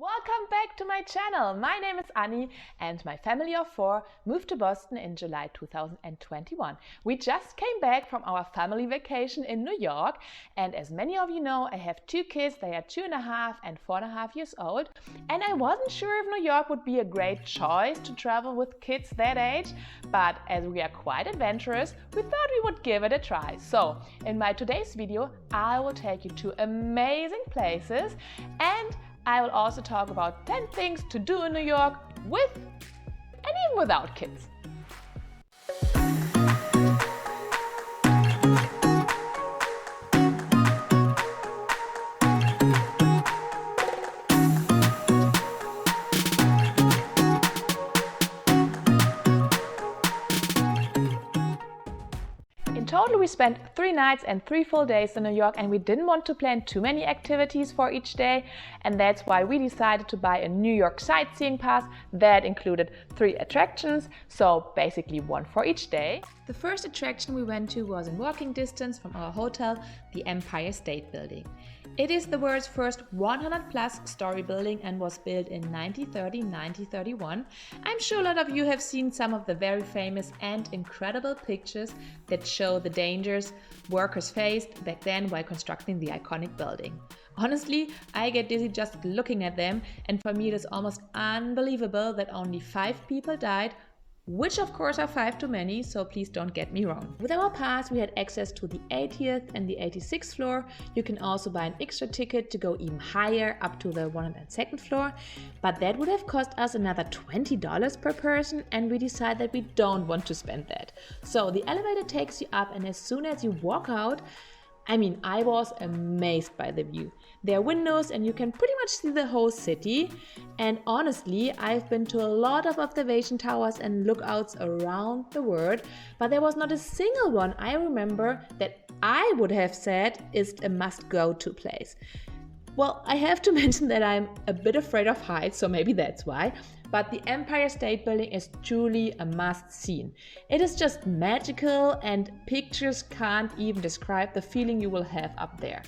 Welcome back to my channel. My name is Annie and my family of four moved to Boston in July 2021. We just came back from our family vacation in New York, and as many of you know, I have two kids. They are 2.5 and 4.5 years old, and I wasn't sure if New York would be a great choice to travel with kids that age, but as we are quite adventurous, we thought we would give it a try. So in my today's video, I will take you to amazing places, and I will also talk about 10 things to do in New York with and even without kids. In total, we spent 3 nights and 3 full days in New York, and we didn't want to plan too many activities for each day, and that's why we decided to buy a New York sightseeing pass that included 3 attractions, so basically 1 for each day. The first attraction we went to was in walking distance from our hotel, the Empire State Building. It is the world's first 100+ story building and was built in 1930-1931. I'm sure a lot of you have seen some of the very famous and incredible pictures that show the dangers workers faced back then while constructing the iconic building. Honestly, I get dizzy just looking at them, and for me it is almost unbelievable that only 5 people died, which of course are 5 too many, so please don't get me wrong. With our pass we had access to the 80th and the 86th floor. You can also buy an extra ticket to go even higher, up to the 102nd floor, but that would have cost us another $20 per person, and we decided that we don't want to spend that. So the elevator takes you up, and as soon as you walk out, I was amazed by the view. There are windows and you can pretty much see the whole city. And honestly, I've been to a lot of observation towers and lookouts around the world, but there was not a single one I remember that I would have said is a must-go-to place. Well, I have to mention that I'm a bit afraid of heights, so maybe that's why. But the Empire State Building is truly a must-see. It is just magical, and pictures can't even describe the feeling you will have up there.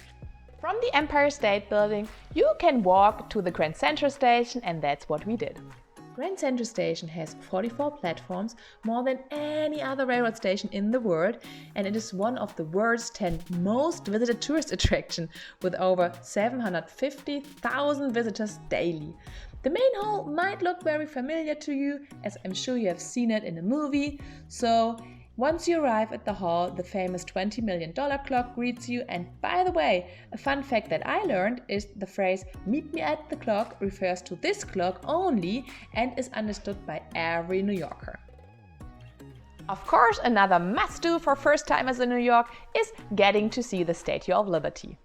From the Empire State Building, you can walk to the Grand Central Station, and that's what we did. Grand Central Station has 44 platforms, more than any other railroad station in the world, and it is one of the world's 10 most visited tourist attractions, with over 750,000 visitors daily. The main hall might look very familiar to you, as I'm sure you have seen it in a movie. So once you arrive at the hall, the famous $20 million clock greets you. And by the way, a fun fact that I learned is the phrase "meet me at the clock" refers to this clock only and is understood by every New Yorker. Of course, another must-do for first-timers in New York is getting to see the Statue of Liberty.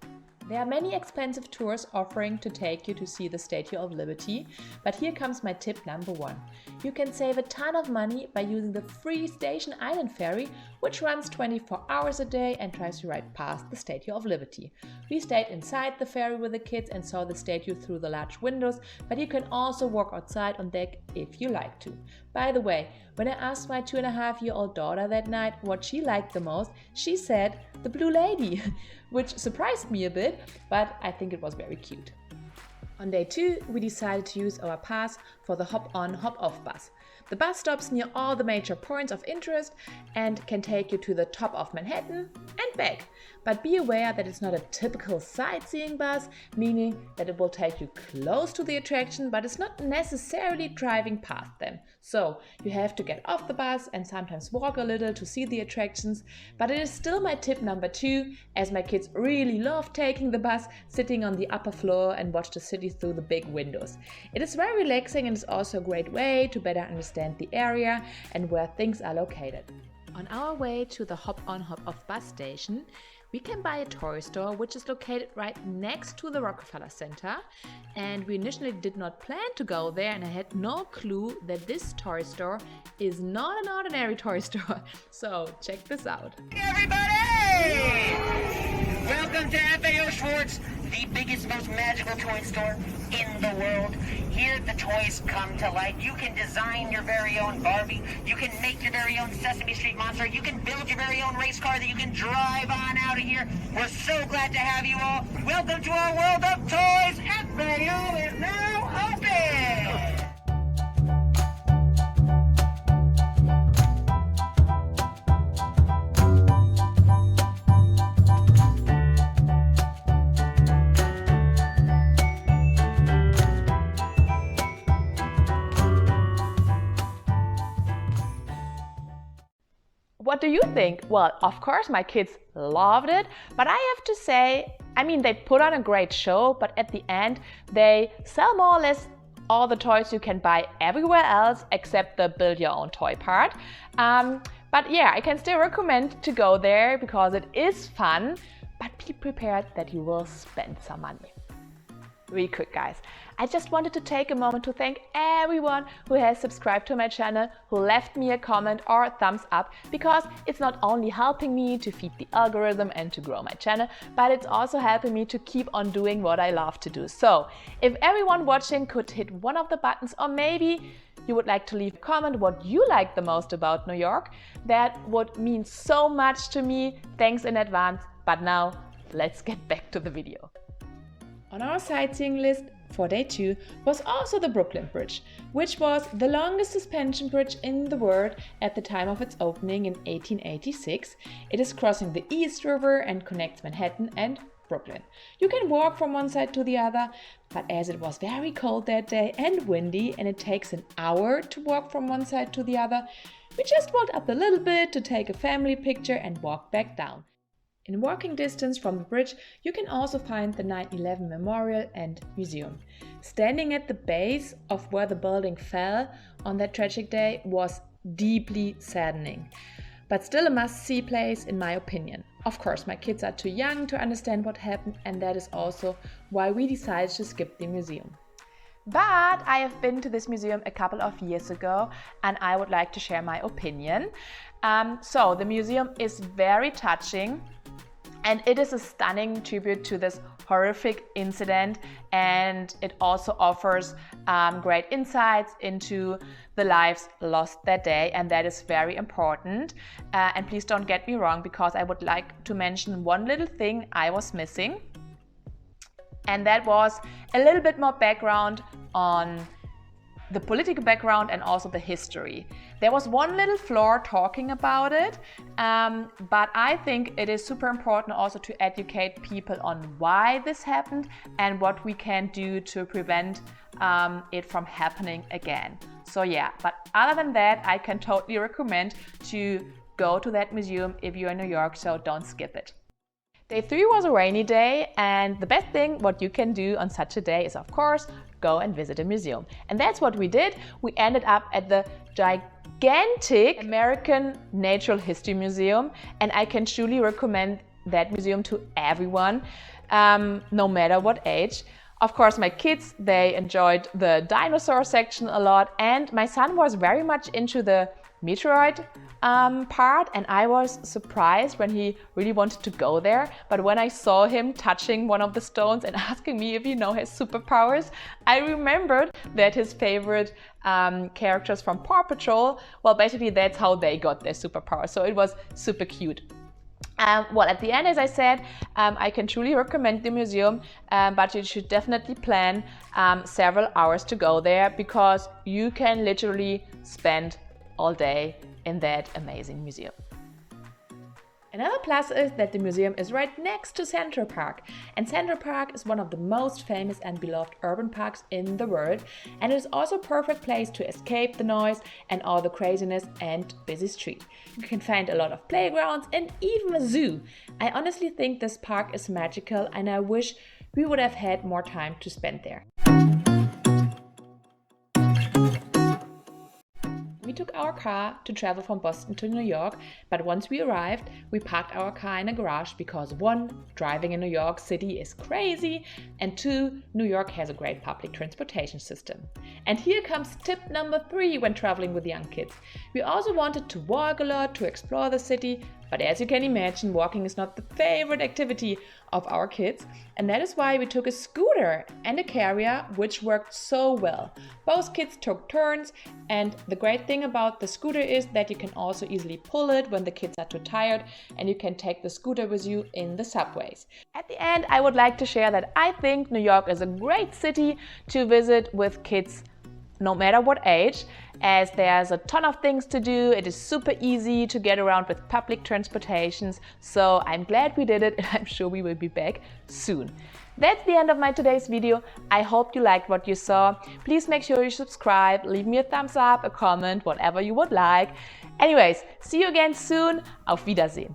There are many expensive tours offering to take you to see the Statue of Liberty, but here comes my tip number 1. You can save a ton of money by using the free Station Island ferry, which runs 24 hours a day and tries to ride past the Statue of Liberty. We stayed inside the ferry with the kids and saw the statue through the large windows, but you can also walk outside on deck if you like to. By the way, when I asked my 2.5-year-old daughter that night what she liked the most, she said the Blue Lady, which surprised me a bit, but I think it was very cute. On day 2, we decided to use our pass for the hop-on, hop-off bus. The bus stops near all the major points of interest and can take you to the top of Manhattan and back. But be aware that it's not a typical sightseeing bus, meaning that it will take you close to the attraction, but it's not necessarily driving past them. So you have to get off the bus and sometimes walk a little to see the attractions, but it is still my tip number 2, as my kids really love taking the bus, sitting on the upper floor and watch the city through the big windows. It is very relaxing and is also a great way to better understand the area and where things are located. On our way to the hop-on, hop-off bus station, we can buy a toy store which is located right next to the Rockefeller Center, and we initially did not plan to go there, and I had no clue that this toy store is not an ordinary toy store. So check this out. Hey everybody! Welcome to FAO Schwarz, the biggest, most magical toy store in the world. Here the toys come to life. You can design your very own Barbie. You can make your very own Sesame Street monster. You can build your very own race car that you can drive on out of here. We're so glad to have you all. Welcome to our world of toys. FAO is now what do you think? Well, of course, my kids loved it, but I have to say, they put on a great show, but at the end, they sell more or less all the toys you can buy everywhere else except the build your own toy part. But yeah, I can still recommend to go there because it is fun, but be prepared that you will spend some money. Really quick, guys. I just wanted to take a moment to thank everyone who has subscribed to my channel, who left me a comment or a thumbs up, because it's not only helping me to feed the algorithm and to grow my channel, but it's also helping me to keep on doing what I love to do. So if everyone watching could hit one of the buttons, or maybe you would like to leave a comment what you like the most about New York, that would mean so much to me. Thanks in advance. But now let's get back to the video. On our sightseeing list for day 2 was also the Brooklyn Bridge, which was the longest suspension bridge in the world at the time of its opening in 1886. It is crossing the East River and connects Manhattan and Brooklyn. You can walk from one side to the other, but as it was very cold that day and windy and it takes an hour to walk from one side to the other, we just walked up a little bit to take a family picture and walk back down. In walking distance from the bridge, you can also find the 9/11 Memorial and Museum. Standing at the base of where the building fell on that tragic day was deeply saddening, but still a must-see place in my opinion. Of course, my kids are too young to understand what happened, and that is also why we decided to skip the museum. But I have been to this museum a couple of years ago, and I would like to share my opinion. So the museum is very touching, and it is a stunning tribute to this horrific incident, and it also offers great insights into the lives lost that day, and that is very important. And please don't get me wrong, because I would like to mention one little thing I was missing, and that was a little bit more background on the political background and also the history. There was one little floor talking about it, but I think it is super important also to educate people on why this happened and what we can do to prevent it from happening again. So yeah, but other than that, I can totally recommend to go to that museum if you're in New York, so don't skip it. Day 3 was a rainy day, and the best thing what you can do on such a day is, of course, go and visit a museum. And that's what we did. We ended up at the gigantic American Natural History Museum, and I can truly recommend that museum to everyone, no matter what age. Of course, my kids, they enjoyed the dinosaur section a lot, and my son was very much into the meteorite part, and I was surprised when he really wanted to go there. But when I saw him touching one of the stones and asking me if he has superpowers, I remembered that his favorite characters from Paw Patrol, well, basically that's how they got their superpowers. So it was super cute. Well, at the end, as I said, I can truly recommend the museum, but you should definitely plan several hours to go there, because you can literally spend all day in that amazing museum. Another plus is that the museum is right next to Central Park, and Central Park is one of the most famous and beloved urban parks in the world, and it is also a perfect place to escape the noise and all the craziness and busy street. You can find a lot of playgrounds and even a zoo. I honestly think this park is magical, and I wish we would have had more time to spend there. We took our car to travel from Boston to New York, but once we arrived, we parked our car in a garage because 1, driving in New York City is crazy, and 2, New York has a great public transportation system. And here comes tip number 3 when traveling with young kids. We also wanted to walk a lot to explore the city, but as you can imagine, walking is not the favorite activity of our kids, and that is why we took a scooter and a carrier, which worked so well. Both kids took turns, and the great thing about the scooter is that you can also easily pull it when the kids are too tired, and you can take the scooter with you in the subways. At the end, I would like to share that I think New York is a great city to visit with kids no matter what age, as there's a ton of things to do. It is super easy to get around with public transportations, so I'm glad we did it and I'm sure we will be back soon. That's the end of my today's video. I hope you liked what you saw. Please make sure you subscribe, leave me a thumbs up, a comment, whatever you would like. Anyways, see you again soon. Auf Wiedersehen.